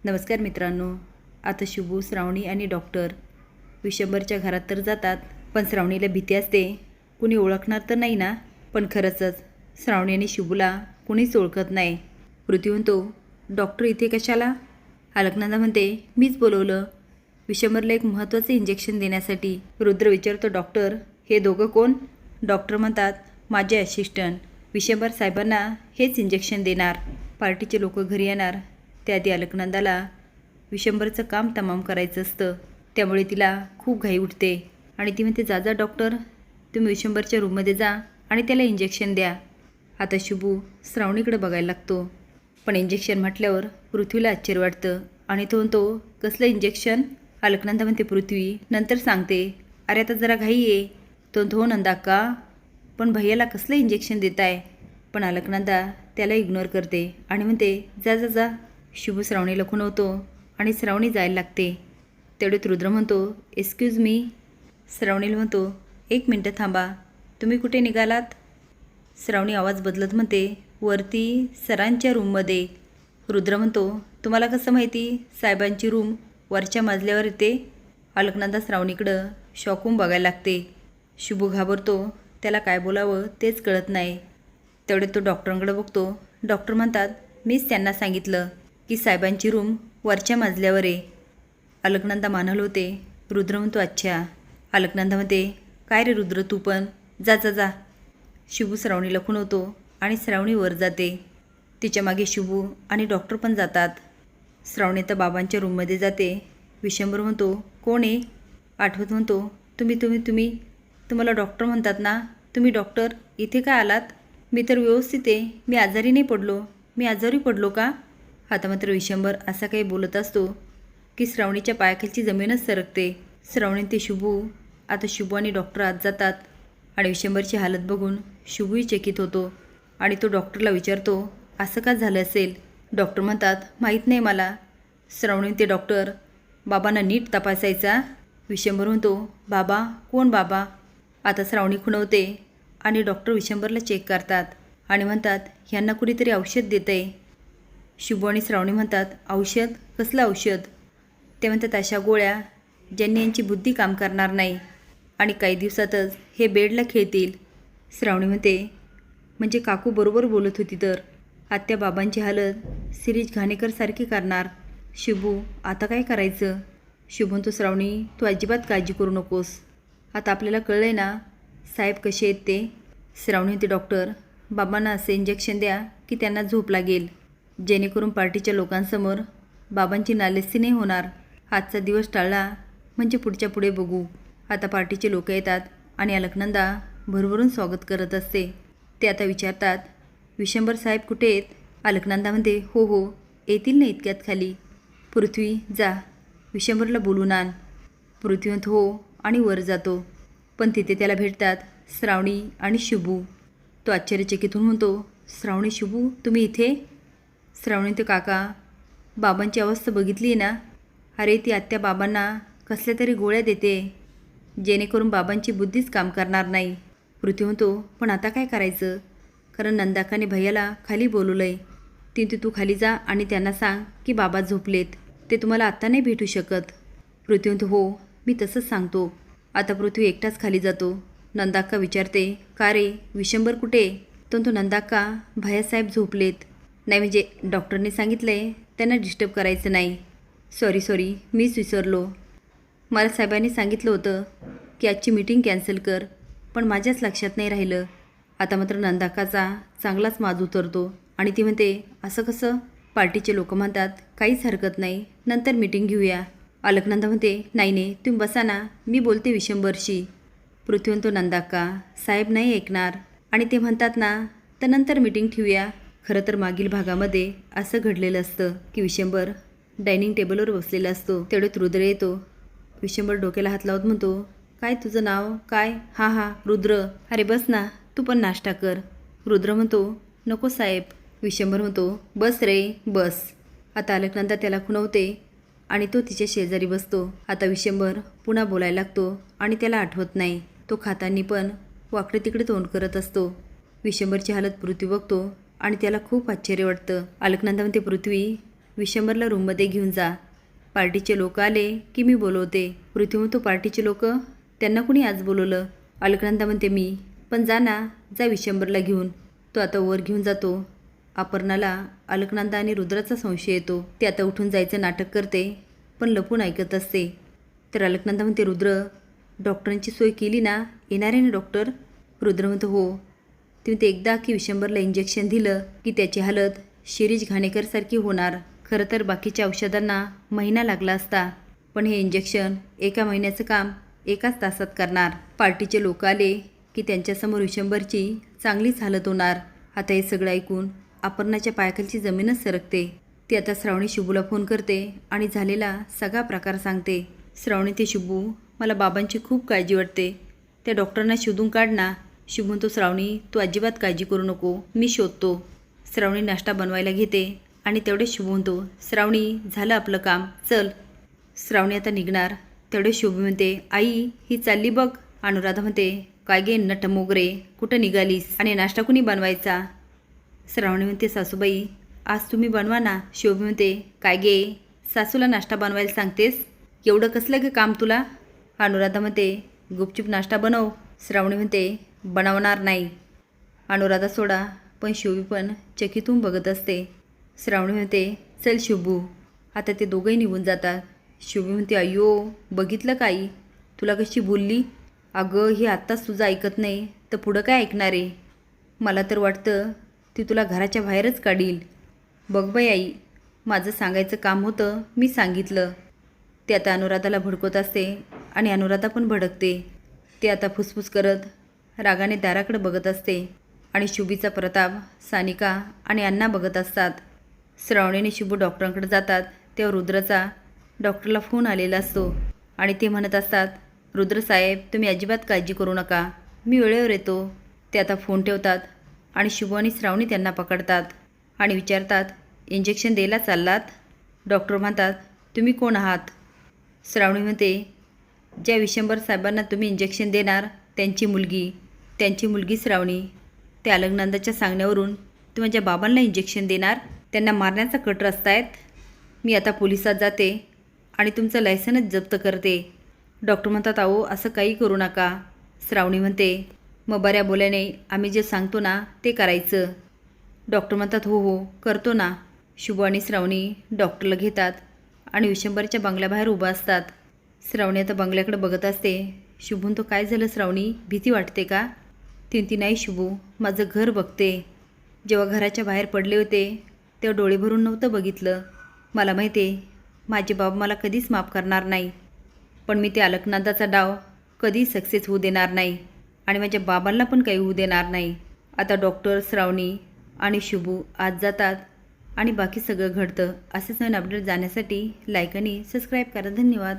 नमस्कार मित्रांनो. आता शुभू, श्रावणी आणि डॉक्टर विशंभरच्या घरात तर जातात, पण श्रावणीला भीती असते कुणी ओळखणार तर नाही ना. पण खरंच श्रावणी आणि शुभूला कुणीच ओळखत नाही. पृथ्वी म्हणतो, डॉक्टर इथे कशाला? अलकनंदा म्हणते, मीच बोलवलं विशंभरला एक महत्त्वाचं इंजेक्शन देण्यासाठी. रुद्र विचारतो, डॉक्टर हे दोघं कोण? डॉक्टर म्हणतात, माझे असिस्टंट. विशंभर साहेबांना हेच इंजेक्शन देणार. पार्टीचे लोक घरी येणार त्याआधी अलकनंदाला विशंभरचं काम तमाम करायचं असतं. त्यामुळे तिला खूप घाई उठते आणि ती म्हणते, जा जा डॉक्टर, तुम्ही विशंभरच्या रूममध्ये जा आणि त्याला इंजेक्शन द्या. आता शुभू श्रावणीकडे बघायला लागतो, पण इंजेक्शन म्हटल्यावर पृथ्वीला आश्चर्य वाटतं आणि तो म्हणतो, कसलं इंजेक्शन? अलकनंदा म्हणते, पृथ्वी नंतर सांगते, अरे आता जरा घाई आहे. तो म्हणतो, हो नंदा का, पण भैयाला कसलं इंजेक्शन देत आहे? पण अलकनंदा त्याला इग्नोर करते आणि म्हणते, जा जा जा. शुभू श्रावणीला खुणवतो आणि श्रावणी जायला लागते. तेवढ्यात रुद्र म्हणतो, एक्सक्यूज मी. श्रावणीला म्हणतो, एक मिनटं थांबा, तुम्ही कुठे निघालात? श्रावणी आवाज बदलत म्हणते, वरती सरांच्या रूममध्ये. रुद्र म्हणतो, तुम्हाला कसं माहिती साहेबांची रूम वरच्या मजल्यावर येते? अलकनंदा श्रावणीकडं शॉकून बघायला लागते. शुभू घाबरतो, त्याला काय बोलावं तेच कळत नाही. तेवढ्यात तो डॉक्टरांकडे बघतो. डॉक्टर म्हणतात, मीच त्यांना सांगितलं की साहेबांची रूम वरच्या मजल्यावर आहे. अलकनंदा मान हलवते. रुद्र म्हणतो, अच्छा. अलकनंदा म्हणते, काय रे रुद्र, तू पण जा जा जा. शुभू श्रावणीला खुणवतो आणि श्रावणी वर जाते. तिच्या मागे शुभू आणि डॉक्टर पण जातात. श्रावणी तर बाबांच्या रूममध्ये जाते. विशंभर म्हणतो, कोण आहे? आठवत म्हणतो, तुम्ही तुम्हाला डॉक्टर म्हणतात ना, तुम्ही डॉक्टर इथे काय आलात? मी तर व्यवस्थित आहे, मी आजारी नाही पडलो. मी आजारी पडलो का? आता मात्र विशंभर असा काही बोलत असतो की श्रावणीच्या पायाखालची जमीनच सरकते. श्रावणी ते शुभू. आता शुभू आणि डॉक्टर आत जातात आणि विशंभरची हालत बघून शुभूही चकित होतो आणि तो डॉक्टरला विचारतो, असं का झालं असेल? डॉक्टर म्हणतात, माहीत नाही मला. श्रावणी ते डॉक्टर, बाबांना नीट तपासायचा. विशंभर म्हणतो, बाबा कोण बाबा? आता श्रावणी खुणवते आणि डॉक्टर विशंभरला चेक करतात आणि म्हणतात, ह्यांना कुणीतरी औषध देतं आहे. शुभू आणि श्रावणी म्हणतात, औषध? कसलं औषध? ते म्हणतात, अशा गोळ्या ज्यांनी यांची बुद्धी काम करणार नाही आणि काही दिवसातच हे बेडला खेळतील. श्रावणी म्हणते, म्हणजे काकू बरोबर बोलत होती तर आत्या बाबांची हालत सिरीज घाणेकरसारखी करणार. शुभू, आता काय करायचं? शुभू म्हणतो, श्रावणी तू अजिबात काळजी करू नकोस. आता आपल्याला कळलं आहे ना साहेब कसे आहेत ते. श्रावणी म्हणते, डॉक्टर बाबांना असं इंजेक्शन द्या की त्यांना झोप लागेल, जेणेकरून पार्टीच्या लोकांसमोर बाबांची नालेस्ती नाही होणार. आजचा दिवस टाळला म्हणजे पुढच्या पुढे बघू. आता पार्टीचे लोक येतात आणि अलकनंदा भरभरून स्वागत करत असते. ते आता विचारतात, विशंभर साहेब कुठे आहेत? अलकनंदा म्हणते, हो येतील ना इतक्यात खाली. पृथ्वी जा विशंभरला बोलून आण. पृथ्वी म्हणतो, हो, आणि वर जातो. पण तिथे त्याला भेटतात श्रावणी आणि शुभू. तो आश्चर्यचकित होऊन म्हणतो, श्रावणी, शुभू तुम्ही इथे? श्रावणी ते काका, बाबांची अवस्था बघितली आहे ना? अरे ती आत्या बाबांना कसल्या तरी गोळ्या देते जेणेकरून बाबांची बुद्धीच काम करणार नाही. पृथ्वी म्हणतो, पण आता काय करायचं? कारण नंदाकाने भैयाला खाली बोलवलं आहे. तू खाली जा आणि त्यांना सांग की बाबा झोपलेत, ते तुम्हाला आत्ता नाही भेटू शकत. पृथ्वी म्हणतो, हो मी तसंच सांगतो. आता पृथ्वी एकटाच खाली जातो. नंदाक्का विचारते, का रे विशंभर कुठे? तो नंदाक्का, भैयासाहेब झोपलेत. नाही म्हणजे डॉक्टरने सांगितलं आहे त्यांना डिस्टर्ब करायचं नाही. सॉरी मीच विसरलो. मला साहेबांनी सांगितलं होतं की आजची मीटिंग कॅन्सल कर, पण माझ्याच लक्षात नाही राहिलं. आता मात्र नंदाकाचा चांगलाच माज उतरतो आणि ती म्हणते, असं कसं? पार्टीचे लोक म्हणतात, काहीच हरकत नाही, नंतर मीटिंग घेऊया. अलकनंदा म्हणते, नाही तुम्ही बसा ना, मी बोलते विशंभरशी. पृथ्वी म्हणतो, नंदाका साहेब नाही ऐकणार आणि ते म्हणतात ना, तर नंतर मीटिंग ठेवूया. खरं तर मागील भागामध्ये असं घडलेलं असतं की विशंभर डायनिंग टेबलवर बसलेला असतो. तेवढ्यात रुद्र येतो. विशंभर डोक्याला हात लावत म्हणतो, काय तुझं नाव काय? हां रुद्र. अरे बस ना, तू पण नाश्ता कर. रुद्र म्हणतो, नको साहेब. विशंभर म्हणतो, बस रे बस. आता अलकनंदा त्याला खुणवते आणि तो तिच्या शेजारी बसतो. आता विशंभर पुन्हा बोलायला लागतो आणि त्याला आठवत नाही. तो खातानी पण वाकडे तिकडे तोंड करत असतो. विशंभरची हालत पृथ्वी बघतो आणि त्याला खूप आश्चर्य वाटतं. अलकनंदा म्हणते, पृथ्वी विशंबरला रूममध्ये घेऊन जा. पार्टीचे लोक आले की मी बोलवते. पृथ्वी म्हणतो पार्टीचे लोक, त्यांना कुणी आज बोलवलं? अलकनंदा म्हणते मी. पण जा ना, जा विशंबरला घेऊन. तो आता वर घेऊन जातो. अपर्णाला अलकनंदा आणि रुद्राचा संशय येतो. ती आता उठून जायचं नाटक करते, पण लपून ऐकत असते. तर अलकनंदा म्हणते रुद्र, डॉक्टरांची सोय केली ना? येणार आहे ना डॉक्टर? रुद्र म्हणतो हो. ती म्हणते एकदा की विशंबरला इंजेक्शन दिलं की त्याची हालत शिरीष घाणेकरसारखी होणार. खरं तर बाकीच्या औषधांना महिना लागला असता, पण हे इंजेक्शन 1 महिन्याचं काम 1 तासात करणार. पार्टीचे लोक आले की त्यांच्यासमोर विशंबरची चांगलीच हालत होणार. आता हे सगळं ऐकून अपर्णाच्या पायाखालची जमीनच सरकते. ती आता श्रावणी शुभूला फोन करते आणि झालेला सगळा प्रकार सांगते. श्रावणी ते शुभू, मला बाबांची खूप काळजी वाटते. त्या डॉक्टरांना शोधून काढ ना. शुभू म्हणतो श्रावणी, तू अजिबात काळजी करू नको, मी शोधतो. श्रावणी नाश्ता बनवायला घेते आणि तेवढेच शुभू म्हणतो श्रावणी, झालं आपलं काम, चल. श्रावणी आता निघणार. तेवढे शुभू म्हणते आई, ही चालली बघ. अनुराधा म्हणते काय गे नट मोगरे, कुठं निघालीस आणि नाश्ता कुणी बनवायचा? श्रावणी म्हणते सासूबाई, आज तुम्ही बनवा ना. शोभी म्हणते काय गे, सासूला नाश्ता बनवायला सांगतेस? एवढं कसलं गे काम तुला? अनुराधा म्हणते गुपचूप नाश्ता बनव. श्रावणी म्हणते बनवणार नाही. अनुराधा सोडा, पण शोभी पण चकितून बघत असते. श्रावणी म्हणते चल शुभू. आता ते दोघंही निघून जातात. शोभी म्हणते अय्यो, बघितलं काही, तुला कशी बोलली? अगं ही आत्ताच तुझं ऐकत नाही तर पुढं काय ऐकणार आहे? मला तर वाटतं ती तुला घराच्या बाहेरच काढील. बघ बाई आई, माझं सांगायचं काम होतं, मी सांगितलं. ते आता अनुराधाला भडकवत असते आणि अनुराधा पण भडकते. ते आता फुसफुस करत रागाने दाराकडे बघत असते आणि शुभीचा प्रताप, सानिका आणि अण्णा बघत असतात. श्रावणीने शुभू डॉक्टरांकडे जातात तेव्हा रुद्राचा डॉक्टरला फोन आलेला असतो आणि ते म्हणत असतात रुद्रसाहेब, तुम्ही अजिबात काळजी करू नका, मी वेळेवर येतो. ते आता फोन ठेवतात आणि शुभू आणि श्रावणी त्यांना पकडतात आणि विचारतात इंजेक्शन द्यायला चाललात? डॉक्टर म्हणतात तुम्ही कोण आहात? श्रावणी म्हणते ज्या विशंबर साहेबांना तुम्ही इंजेक्शन देणार त्यांची मुलगी श्रावणी. त्या अलकनंदाच्या सांगण्यावरून तुम्ही माझ्या बाबांना इंजेक्शन देणार? त्यांना मारण्याचा कट रस्ता आहेत. मी आता पोलिसात जाते आणि तुमचं लायसनच जप्त करते. डॉक्टर म्हणतात अहो असं काही करू नका. श्रावणी म्हणते मग बऱ्या बोल्याने आम्ही जे सांगतो ना ते करायचं. डॉक्टर म्हणतात हो हो करतो ना. शुभू आणि श्रावणी डॉक्टरला घेतात आणि विशंबरच्या बंगल्याबाहेर उभा असतात. श्रावणी आता बंगल्याकडे बघत असते. शुभून तो काय झालं श्रावणी, भीती वाटते का? ती नाही शुभू, माझं घर बघते. जेव्हा घराच्या बाहेर पडले होते तेव्हा डोळे भरून नव्हतं बघितलं. मला माहिती आहे माझे बाबा मला कधीच माफ करणार नाही, पण मी ते अलकनंदाचा डाव कधी सक्सेस होऊ देणार नाही आणि माझ्या बाबांना पण काही होऊ देणार नाही. आता डॉक्टर, श्रावणी आणि शुभू आज जातात आणि बाकी सगळं घडतं. असेच नवीन अपडेट जाण्यासाठी लाईक आणि सबस्क्राईब करा. धन्यवाद.